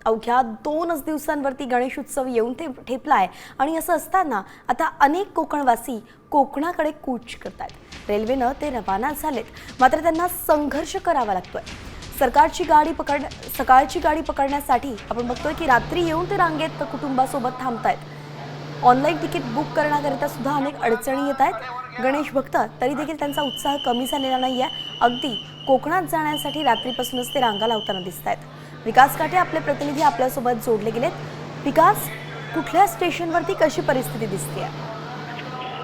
अवघ्या 2 दिवसांवरती गणेश उत्सव येऊन ठेपलाय आणि असं असताना आता अनेक कोकणवासी कोकणाकडे कूच करतात। रेल्वेनं ते रवाना झालेत, मात्र त्यांना संघर्ष करावा लागतोय। सकाळची गाडी पकडण्यासाठी आपण बघतोय की रात्री येऊन ते रांगेत कुटुंबासोबत थांबतायत। ऑनलाईन तिकीट बुक करण्याकरिता सुद्धा अनेक अडचणी येत आहेत। गणेश भक्त तरी देखील त्यांचा उत्साह कमी झालेला नाहीये। अगदी कोकणात जाण्यासाठी रात्रीपासूनच ते रांगा लावताना दिसतायत। विकास काटे आपले प्रतिनिधी आपल्यासोबत जोडले गेलेत। विकास, कुठल्या स्टेशनवरती कशी परिस्थिती दिसते?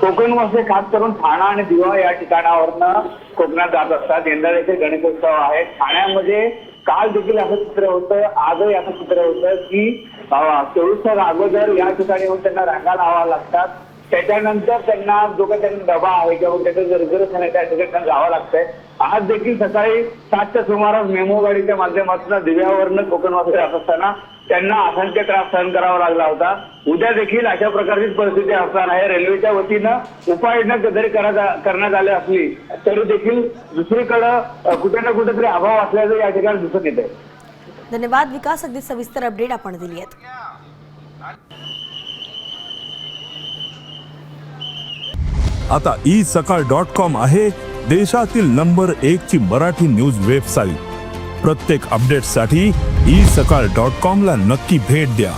कोकणवासी खास करून ठाणा आणि दिवा या ठिकाणावरनं कोकणात जात असतात। यंदा देखील गणेशोत्सव आहे। ठाण्यामध्ये काल देखील असं चित्र होतं, आजही असं चित्र होतं की 24 तास अगोदर या ठिकाणी येऊन त्यांना रांगा लावाव्या लागतात। त्याच्यानंतर त्यांना जो काही त्यांना डबा आहे किंवा त्याचं रिझर्वेशन आहे त्या ठिकाणी जावं लागतंय। आज देखील सकाळी 7च्या सुमारास मेमो गाडीच्या माध्यमातून दिव्यावरनं कोकणवासी जात असताना त्यांना असंख्य त्रास सहन करावा लागला होता। उद्या देखील अशा प्रकारची परिस्थिती असणार आहे। रेल्वेच्या वतीनं उपाययोजना जरी करण्यात आली असली तरी देखील दुसरीकडे कुठे ना कुठेतरी अभाव असल्याचं या ठिकाणी दिसून येत आहे। धन्यवाद विकास, अगदी सविस्तर अपडेट आपण दिली आहेत। आता isakal.com आहे देशातील नंबर 1 ची मराठी न्यूज वेबसाईट। प्रत्येक अपडेटसाठी isakal.com ला नक्की भेट द्या।